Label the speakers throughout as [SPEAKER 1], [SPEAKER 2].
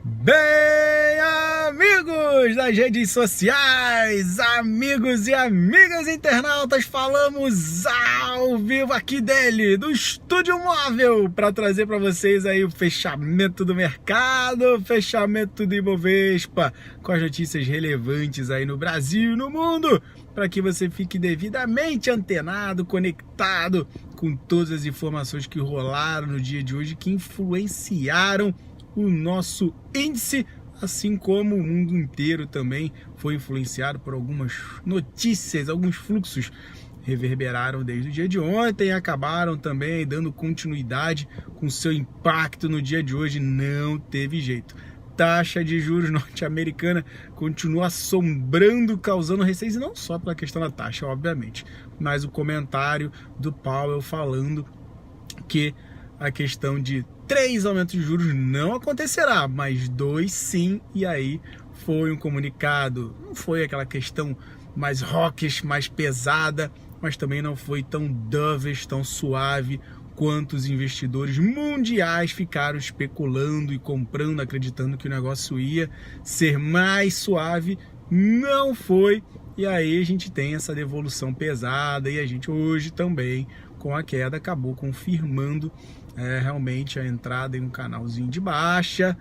[SPEAKER 1] Bem, amigos das redes sociais, amigos e amigas internautas, falamos ao vivo aqui dele, do Estúdio Móvel, para trazer para vocês aí o fechamento do mercado, fechamento do Ibovespa, com as notícias relevantes aí no Brasil e no mundo, para que você fique devidamente antenado, conectado com todas as informações que rolaram no dia de hoje, que influenciaram o nosso índice, assim como o mundo inteiro também foi influenciado por algumas notícias, alguns fluxos reverberaram desde o dia de ontem e acabaram também dando continuidade com seu impacto no dia de hoje. Não teve jeito. Taxa de juros norte-americana continua assombrando, causando receios, e não só pela questão da taxa, obviamente, mas o comentário do Powell falando que a questão de 3 aumentos de juros não acontecerá, mas 2 sim, e aí foi um comunicado, não foi aquela questão mais rockish, mais pesada, mas também não foi tão dovish, tão suave quanto os investidores mundiais ficaram especulando e comprando, acreditando que o negócio ia ser mais suave. Não foi, e aí a gente tem essa devolução pesada, e a gente hoje também, com a queda, acabou confirmando realmente a entrada em um canalzinho de baixa.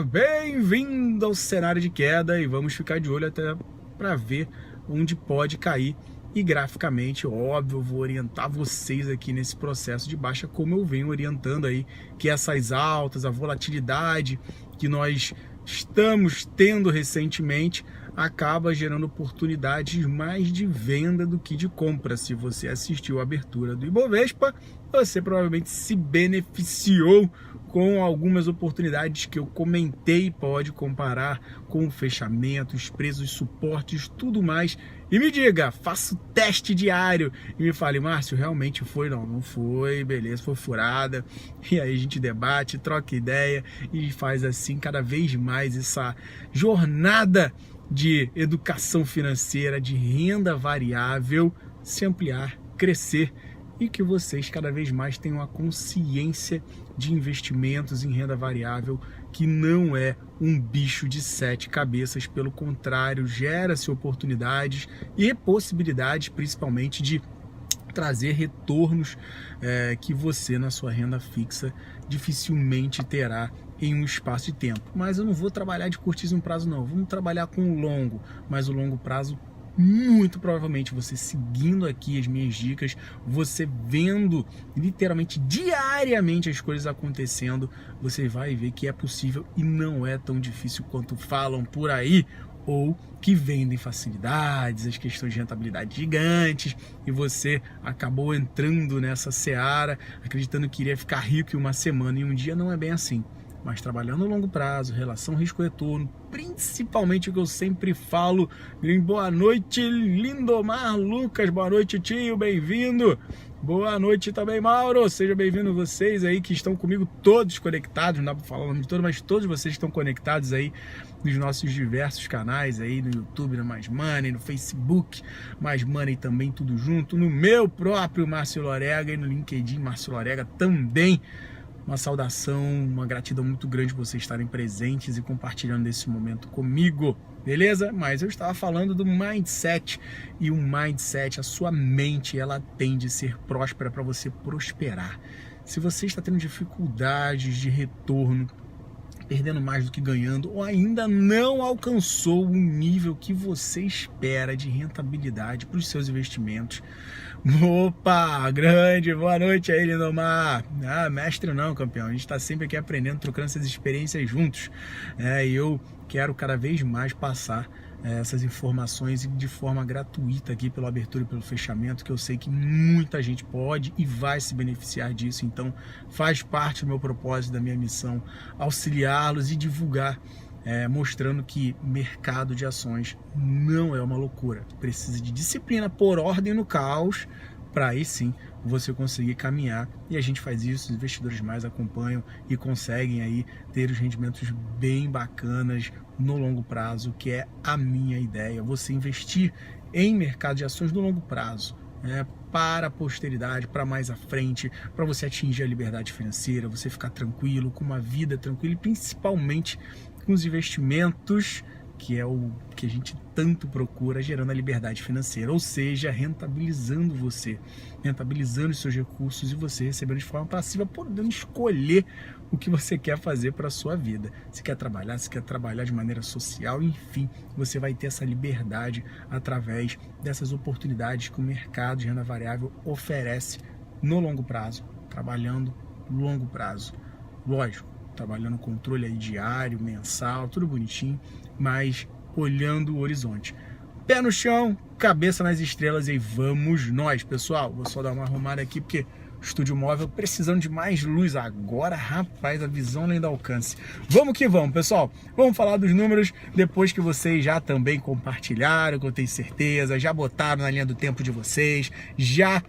[SPEAKER 1] Bem-vindo ao cenário de queda, e vamos ficar de olho até para ver onde pode cair. E graficamente, óbvio, eu vou orientar vocês aqui nesse processo de baixa, como eu venho orientando aí, que essas altas, a volatilidade que nós estamos tendo recentemente, acaba gerando oportunidades mais de venda do que de compra. Se você assistiu a abertura do Ibovespa, você provavelmente se beneficiou com algumas oportunidades que eu comentei, pode comparar com o fechamento, os preços, suportes, tudo mais. E me diga, faça o teste diário e me fale: Márcio, realmente foi? Não foi, beleza, foi furada. E aí a gente debate, troca ideia e faz assim cada vez mais essa jornada de educação financeira, de renda variável se ampliar, crescer, e que vocês cada vez mais tenham a consciência de investimentos em renda variável, que não é um bicho de 7 cabeças, pelo contrário, gera-se oportunidades e possibilidades, principalmente de trazer retornos que você, na sua renda fixa, dificilmente terá em um espaço de tempo. Mas eu não vou trabalhar de curtíssimo prazo não, vamos trabalhar com o longo, mas o longo prazo, muito provavelmente, você seguindo aqui as minhas dicas, você vendo literalmente diariamente as coisas acontecendo, você vai ver que é possível e não é tão difícil quanto falam por aí, ou que vendem facilidades, as questões de rentabilidade gigantes, e você acabou entrando nessa seara acreditando que iria ficar rico em uma semana, e um dia não é bem assim. Mas trabalhando no longo prazo, relação risco-retorno, principalmente o que eu sempre falo. Boa noite, Lindomar Lucas, boa noite, tio, bem-vindo. Boa noite também, Mauro, sejam bem-vindos vocês aí que estão comigo, todos conectados, não dá para falar o nome de todos, mas todos vocês estão conectados aí nos nossos diversos canais aí, no YouTube, no Mais Money, no Facebook, Mais Money também, tudo junto, no meu próprio Márcio Lorega e no LinkedIn Márcio Lorega também. Uma saudação, uma gratidão muito grande por vocês estarem presentes e compartilhando esse momento comigo, beleza? Mas eu estava falando do mindset, e o mindset, a sua mente, ela tende a ser próspera para você prosperar. Se você está tendo dificuldades de retorno, perdendo mais do que ganhando, ou ainda não alcançou o nível que você espera de rentabilidade para os seus investimentos, opa, grande, boa noite aí, Lindomar. Mestre não, campeão, a gente está sempre aqui aprendendo, trocando essas experiências juntos, e eu quero cada vez mais passar essas informações de forma gratuita aqui pela abertura e pelo fechamento, que eu sei que muita gente pode e vai se beneficiar disso. Então faz parte do meu propósito, da minha missão, auxiliá-los e divulgar, mostrando que mercado de ações não é uma loucura, precisa de disciplina, pôr ordem no caos, para aí sim você conseguir caminhar, e a gente faz isso, os investidores mais acompanham e conseguem aí ter os rendimentos bem bacanas no longo prazo, que é a minha ideia, você investir em mercado de ações no longo prazo, para a posteridade, para mais à frente, para você atingir a liberdade financeira, você ficar tranquilo, com uma vida tranquila e principalmente com os investimentos, que é o que a gente tanto procura, gerando a liberdade financeira, ou seja, rentabilizando você, rentabilizando os seus recursos e você recebendo de forma passiva, podendo escolher o que você quer fazer para a sua vida. Se quer trabalhar de maneira social, enfim, você vai ter essa liberdade através dessas oportunidades que o mercado de renda variável oferece no longo prazo, trabalhando no longo prazo. Lógico, trabalhando controle aí diário, mensal, tudo bonitinho, mas olhando o horizonte. Pé no chão, cabeça nas estrelas e vamos nós, pessoal. Vou só dar uma arrumada aqui porque o estúdio móvel precisando de mais luz agora, rapaz, a visão além do alcance. Vamos que vamos, pessoal. Vamos falar dos números depois que vocês já também compartilharam, que eu tenho certeza, já botaram na linha do tempo de vocês, já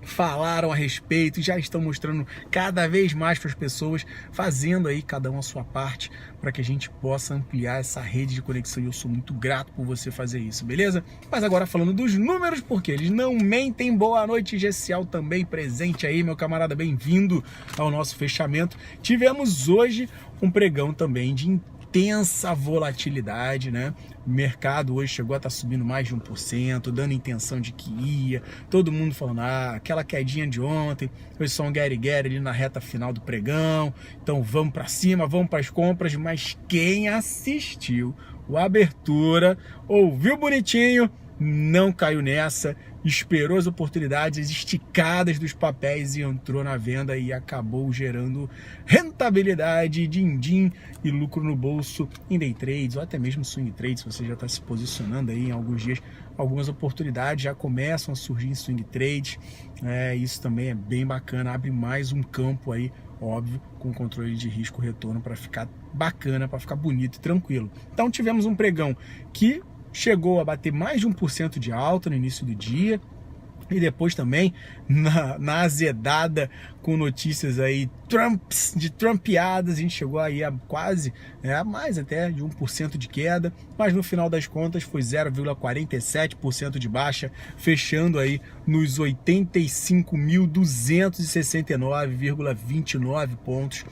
[SPEAKER 1] falaram a respeito, já estão mostrando cada vez mais para as pessoas, fazendo aí cada um a sua parte para que a gente possa ampliar essa rede de conexão, e eu sou muito grato por você fazer isso, beleza? Mas agora falando dos números, porque eles não mentem. Boa noite, Gessial também presente aí, meu camarada, bem-vindo ao nosso fechamento. Tivemos hoje um pregão também de intensa volatilidade, né? O mercado hoje chegou a estar subindo mais de 1%, dando intenção de que ia, todo mundo falando, aquela quedinha de ontem, foi só um Gary ali na reta final do pregão, então vamos para cima, vamos para as compras. Mas quem assistiu a abertura, ouviu bonitinho, não caiu nessa, esperou as oportunidades esticadas dos papéis e entrou na venda e acabou gerando rentabilidade, din-din e lucro no bolso em day trades ou até mesmo swing trades. Se você já está se posicionando aí em alguns dias, algumas oportunidades já começam a surgir em swing trade, isso também é bem bacana, abre mais um campo aí, óbvio, com controle de risco retorno para ficar bacana, para ficar bonito e tranquilo. Então tivemos um pregão que chegou a bater mais de 1% de alta no início do dia, e depois também na azedada com notícias aí trumpiadas, a gente chegou aí a quase, a mais até de 1% de queda, mas no final das contas foi 0,47% de baixa, fechando aí nos 85.269,29 pontos.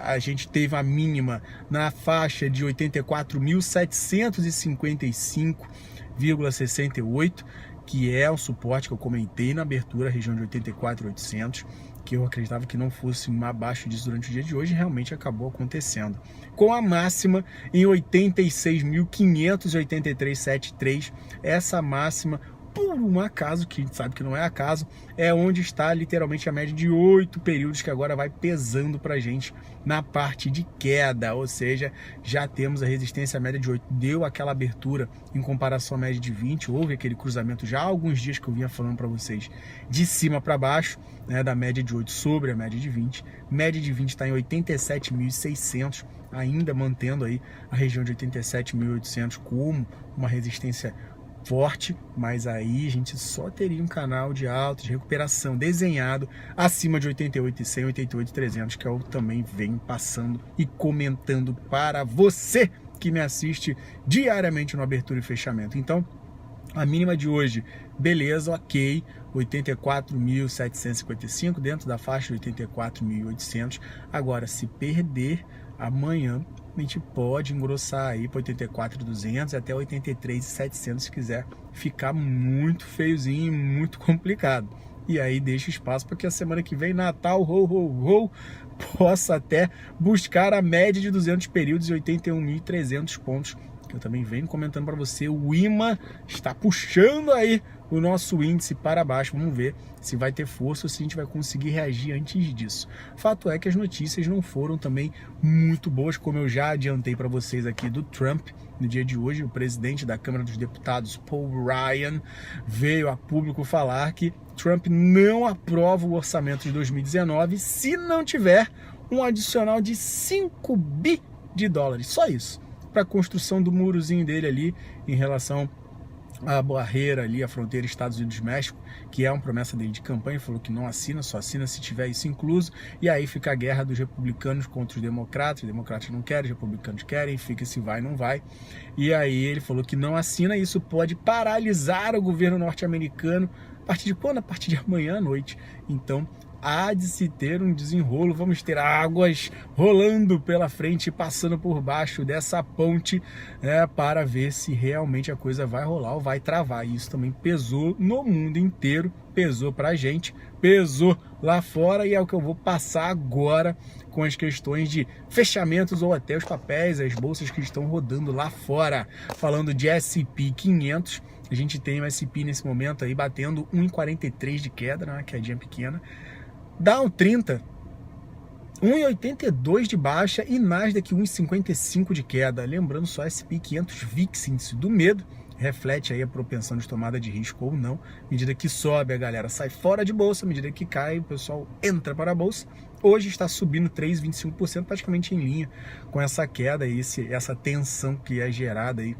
[SPEAKER 1] A gente teve a mínima na faixa de 84.755,68, que é o suporte que eu comentei na abertura, a região de 84.800, que eu acreditava que não fosse abaixo disso durante o dia de hoje, realmente acabou acontecendo. Com a máxima em 86.583,73, essa máxima, por um acaso, que a gente sabe que não é acaso, é onde está literalmente a média de 8 períodos, que agora vai pesando pra gente na parte de queda, ou seja, já temos a resistência média de 8, deu aquela abertura em comparação à média de 20, houve aquele cruzamento já há alguns dias que eu vinha falando para vocês, de cima para baixo, da média de 8 sobre a média de 20, média de 20 está em 87.600, ainda mantendo aí a região de 87.800 como uma resistência forte, mas aí a gente só teria um canal de alta, de recuperação desenhado acima de 88.100, 88.300, que eu também venho passando e comentando para você que me assiste diariamente no abertura e fechamento. Então, a mínima de hoje, beleza, ok, 84.755, dentro da faixa de 84.800. Agora, se perder amanhã, a gente pode engrossar aí para 84.200 até 83.700 se quiser ficar muito feiozinho, muito complicado. E aí deixa espaço para que a semana que vem, Natal, possa até buscar a média de 200 períodos e 81.300 pontos. Eu também venho comentando para você, o IMA está puxando aí o nosso índice para baixo. Vamos ver se vai ter força ou se a gente vai conseguir reagir antes disso. Fato é que as notícias não foram também muito boas, como eu já adiantei para vocês aqui do Trump. No dia de hoje, o presidente da Câmara dos Deputados, Paul Ryan, veio a público falar que Trump não aprova o orçamento de 2019 se não tiver um adicional de 5 bi de dólares. Só isso, para a construção do murozinho dele ali em relação à barreira ali, a fronteira Estados Unidos-México, que é uma promessa dele de campanha. Falou que não assina, só assina se tiver isso incluso, e aí fica a guerra dos republicanos contra os democratas não querem, os republicanos querem, fica se vai, não vai, e aí ele falou que não assina, isso pode paralisar o governo norte-americano A partir de quando? A partir de amanhã à noite. Então, há de se ter um desenrolo, vamos ter águas rolando pela frente, passando por baixo dessa ponte, para ver se realmente a coisa vai rolar ou vai travar. E isso também pesou no mundo inteiro, pesou pra gente, pesou lá fora, e é o que eu vou passar agora com as questões de fechamentos ou até os papéis, as bolsas que estão rodando lá fora. Falando de S&P 500, a gente tem o S&P nesse momento aí batendo 1,43 de queda, né, uma quedinha pequena. Dow 30, 1,82 de baixa, e Nasdaq 1,55 de queda. Lembrando só, S&P 500 VIX, índice do medo, reflete aí a propensão de tomada de risco ou não. À medida que sobe, a galera sai fora de bolsa, à medida que cai, o pessoal entra para a bolsa. Hoje está subindo 3,25%, praticamente em linha com essa queda e essa tensão que é gerada aí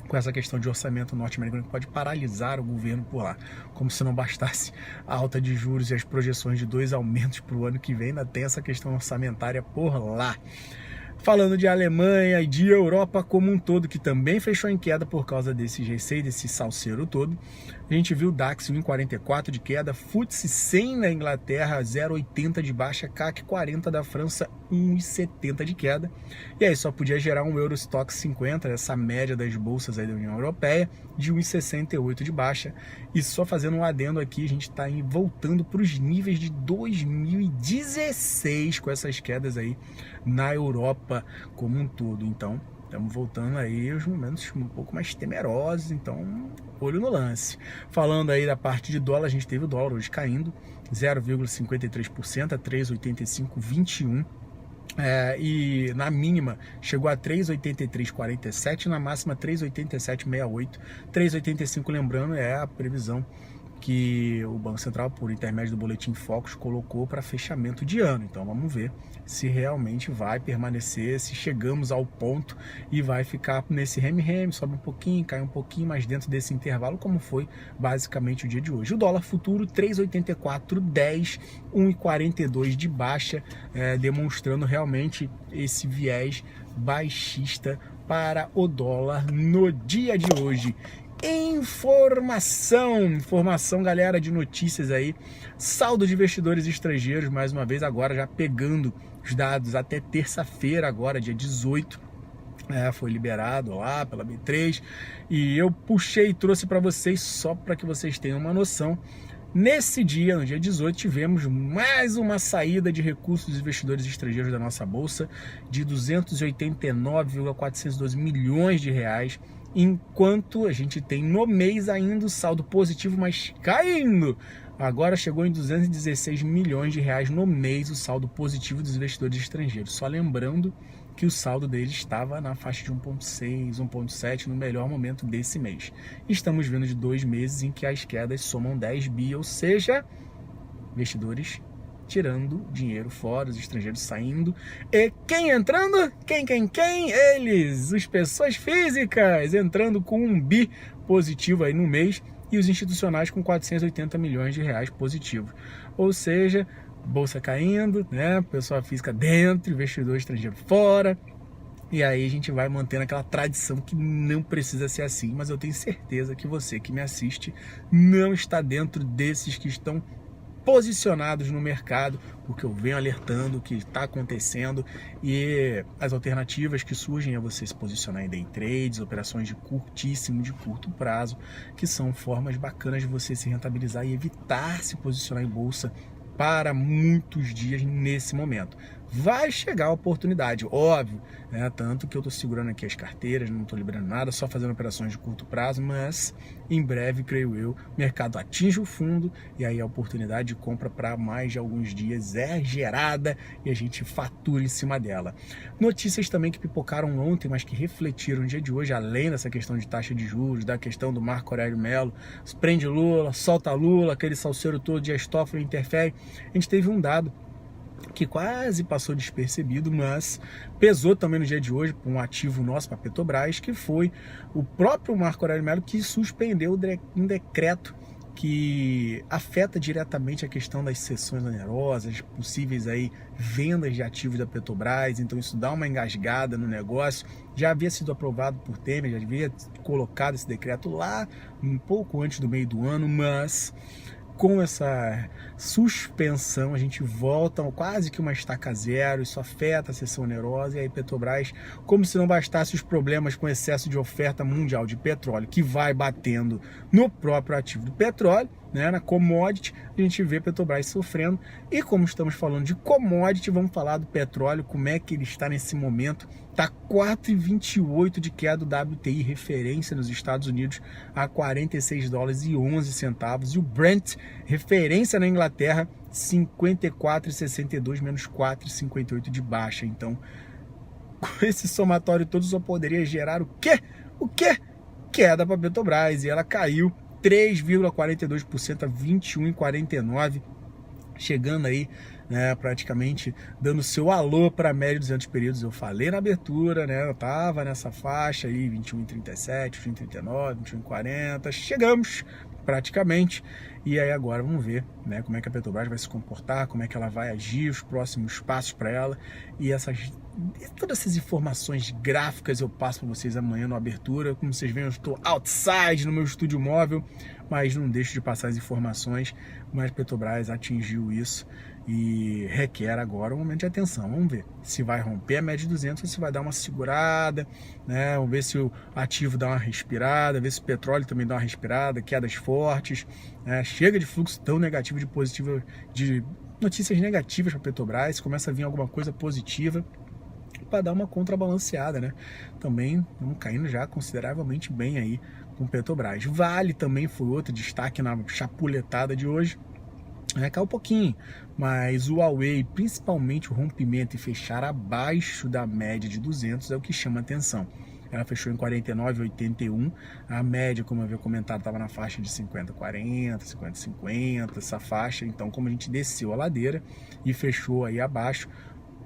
[SPEAKER 1] com essa questão de orçamento norte-americano, que pode paralisar o governo por lá. Como se não bastasse a alta de juros e as projeções de 2 aumentos para o ano que vem, ainda tem essa questão orçamentária por lá. Falando de Alemanha e de Europa como um todo, que também fechou em queda por causa desse receio, desse salseiro todo. A gente viu o DAX 1,44 de queda, FTSE 100 na Inglaterra 0,80 de baixa, CAC 40 da França 1,70 de queda. E aí só podia gerar um Eurostoxx 50, essa média das bolsas aí da União Europeia, de 1,68 de baixa. E só fazendo um adendo aqui, a gente está voltando para os níveis de 2016 com essas quedas aí na Europa como um todo. Então, estamos voltando aí aos momentos um pouco mais temerosos, então olho no lance. Falando aí da parte de dólar, a gente teve o dólar hoje caindo 0,53% a 3,8521. E na mínima chegou a 3,8347, na máxima 3,8768. 3,85, lembrando, é a previsão que o Banco Central, por intermédio do Boletim Focus, colocou para fechamento de ano. Então vamos ver se realmente vai permanecer, se chegamos ao ponto e vai ficar nesse reme-reme, sobe um pouquinho, cai um pouquinho, mas dentro desse intervalo, como foi basicamente o dia de hoje. O dólar futuro 3,8410, 1,42 de baixa, demonstrando realmente esse viés baixista para o dólar no dia de hoje. Informação, galera, de notícias aí. Saldo de investidores estrangeiros, mais uma vez, agora já pegando os dados até terça-feira, agora dia 18, foi liberado lá pela B3, e eu puxei e trouxe para vocês só para que vocês tenham uma noção. Nesse dia, no dia 18, tivemos mais uma saída de recursos dos investidores estrangeiros da nossa bolsa de 289,412 milhões de reais, enquanto a gente tem no mês ainda o saldo positivo, mas caindo. Agora chegou em 216 milhões de reais no mês o saldo positivo dos investidores estrangeiros. Só lembrando que o saldo deles estava na faixa de 1,6, 1,7 no melhor momento desse mês. Estamos vendo de 2 meses em que as quedas somam 10 bi, ou seja, investidores tirando dinheiro fora, os estrangeiros saindo. E quem entrando? Quem? Eles, as pessoas físicas, entrando com 1 bi positivo aí no mês, e os institucionais com 480 milhões de reais positivos. Ou seja, bolsa caindo, pessoa física dentro, investidor estrangeiro fora. E aí a gente vai mantendo aquela tradição que não precisa ser assim, mas eu tenho certeza que você que me assiste não está dentro desses que estão posicionados no mercado, porque eu venho alertando o que está acontecendo, e as alternativas que surgem é você se posicionar em day trades, operações de curto prazo, que são formas bacanas de você se rentabilizar e evitar se posicionar em bolsa para muitos dias nesse momento. Vai chegar a oportunidade, óbvio, tanto que eu estou segurando aqui as carteiras, não estou liberando nada, só fazendo operações de curto prazo, mas em breve, creio eu, o mercado atinge o fundo e aí a oportunidade de compra para mais de alguns dias é gerada e a gente fatura em cima dela. Notícias também que pipocaram ontem, mas que refletiram no dia de hoje, além dessa questão de taxa de juros, da questão do Marco Aurélio Mello, prende Lula, solta Lula, aquele salseiro todo de Astófilo interfere. A gente teve um dado que quase passou despercebido, mas pesou também no dia de hoje para um ativo nosso, para a Petrobras, que foi o próprio Marco Aurélio Mello que suspendeu um decreto que afeta diretamente a questão das cessões onerosas, possíveis aí vendas de ativos da Petrobras, então isso dá uma engasgada no negócio. Já havia sido aprovado por Temer, já havia colocado esse decreto lá um pouco antes do meio do ano, mas com essa suspensão a gente volta quase que uma estaca zero, isso afeta a cessão onerosa, e aí Petrobras, como se não bastasse os problemas com excesso de oferta mundial de petróleo, que vai batendo no próprio ativo do petróleo, né, na commodity, a gente vê Petrobras sofrendo. E como estamos falando de commodity, vamos falar do petróleo, como é que ele está nesse momento. Está 4,28 de queda do WTI, referência nos Estados Unidos, a 46 dólares e 11 centavos. E o Brent, referência na Inglaterra, 54,62, menos 4,58 de baixa. Então, com esse somatório todo, só poderia gerar o quê? O quê? Queda para a Petrobras. E ela caiu 3,42% a 21,49, chegando aí, né, praticamente dando seu alô para a média de 200 períodos. Eu falei na abertura, né, eu tava nessa faixa aí, 21,37, 21,39, 21,40, chegamos praticamente. E aí agora vamos ver, né, como é que a Petrobras vai se comportar, como é que ela vai agir, os próximos passos para ela. E todas essas informações gráficas eu passo para vocês amanhã na abertura. Como vocês veem, eu estou outside no meu estúdio móvel, mas não deixo de passar as informações. Mas a Petrobras atingiu isso e requer agora um momento de atenção. Vamos ver se vai romper a média de 200 ou se vai dar uma segurada, né? Vamos ver se o ativo dá uma respirada, ver se o petróleo também dá uma respirada, quedas fortes, né? Chega de fluxo tão negativo de notícias negativas para a Petrobras, começa a vir alguma coisa positiva para dar uma contrabalanceada, né? Também vamos caindo já consideravelmente bem aí com Petrobras. Vale também foi outro destaque na chapuletada de hoje. Caiu um pouquinho, mas o Huawei, principalmente o rompimento e fechar abaixo da média de 200 é o que chama atenção. Ela fechou em 49,81, a média, como eu havia comentado, estava na faixa de 50,40, 50,50, essa faixa. Então, como a gente desceu a ladeira e fechou aí abaixo,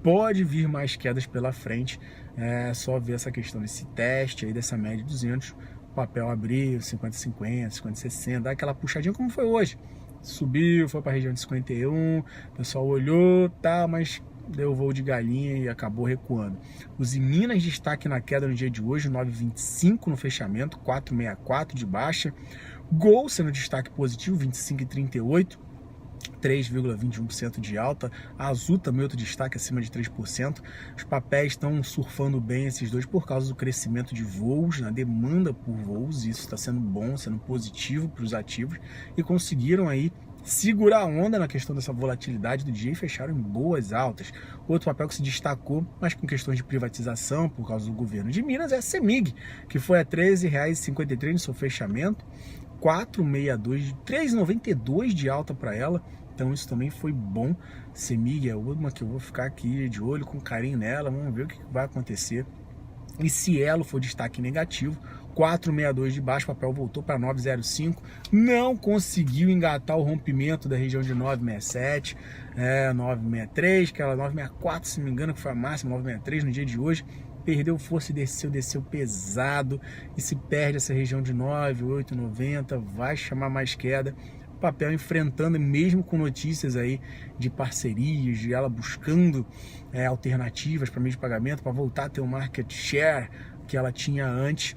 [SPEAKER 1] pode vir mais quedas pela frente. É só ver essa questão desse teste aí dessa média de 200, o papel abriu 50,50, 50,60, dá aquela puxadinha como foi hoje. Subiu, foi para a região de 51, o pessoal olhou, tá, mas deu voo de galinha e acabou recuando. Os Minas destaque na queda no dia de hoje, 9,25 no fechamento, 4,64 de baixa. Gol sendo destaque positivo, 25,38. 3,21% de alta. A Azul também outro destaque acima de 3%. Os papéis estão surfando bem esses dois por causa do crescimento de voos, na demanda por voos. Isso está sendo bom, sendo positivo para os ativos, e conseguiram aí segurar a onda na questão dessa volatilidade do dia e fecharam em boas altas. Outro papel que se destacou, mas com questões de privatização por causa do governo de Minas, é a CEMIG, que foi a R$ 13,53 no seu fechamento, 4,62, 3,92 de alta para ela. Então isso também foi bom. CEMIG é uma que eu vou ficar aqui de olho, com carinho nela, vamos ver o que vai acontecer. E Cielo foi destaque negativo, 4,62 de baixo, o papel voltou para 9,05, não conseguiu engatar o rompimento da região de 9,67, 9,63, que era 9,64, se não me engano, que foi a máxima, 9,63 no dia de hoje. Perdeu força e desceu pesado, e se perde essa região de 9,8, 90, vai chamar mais queda. O papel enfrentando, mesmo com notícias aí de parcerias, de ela buscando alternativas para meio de pagamento, para voltar a ter o market share que ela tinha antes,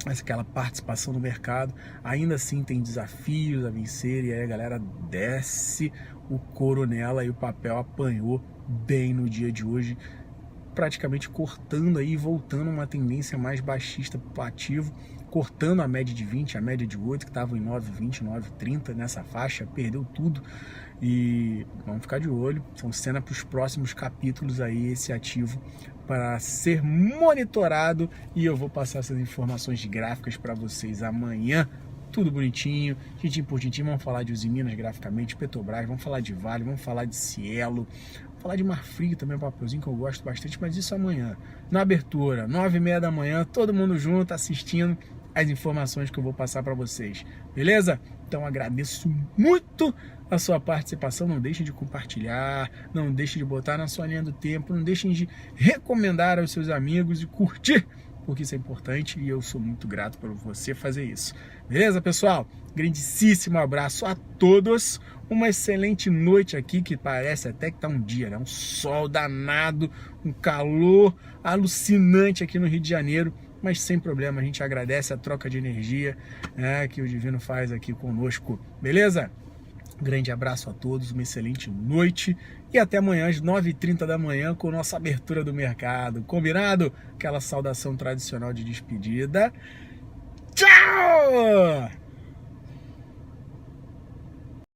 [SPEAKER 1] aquela participação no mercado. Ainda assim tem desafios a vencer, e aí a galera desce o couro nela, e o papel apanhou bem no dia de hoje, praticamente cortando aí, voltando uma tendência mais baixista para o ativo, cortando a média de 20, a média de 8, que estava em 9,20, 9,30 nessa faixa, perdeu tudo. E vamos ficar de olho, são cenas para os próximos capítulos aí, esse ativo para ser monitorado, e eu vou passar essas informações gráficas para vocês amanhã, tudo bonitinho, tintim por tintim. Vamos falar de Usiminas graficamente, Petrobras, vamos falar de Vale, vamos falar de Cielo, vamos falar de Marfrig também, um papelzinho que eu gosto bastante, mas isso amanhã, na abertura, 9h30 da manhã, todo mundo junto, assistindo as informações que eu vou passar para vocês, beleza? Então agradeço muito a sua participação, não deixem de compartilhar, não deixem de botar na sua linha do tempo, não deixem de recomendar aos seus amigos e curtir porque isso é importante e eu sou muito grato por você fazer isso. Beleza, pessoal? Grandíssimo abraço a todos. Uma excelente noite aqui, que parece até que tá um dia, né? Um sol danado, um calor alucinante aqui no Rio de Janeiro, mas sem problema, a gente agradece a troca de energia, né, que o Divino faz aqui conosco, beleza? Grande abraço a todos, uma excelente noite e até amanhã às 9h30 da manhã com nossa abertura do mercado, combinado? Aquela saudação tradicional de despedida. Tchau!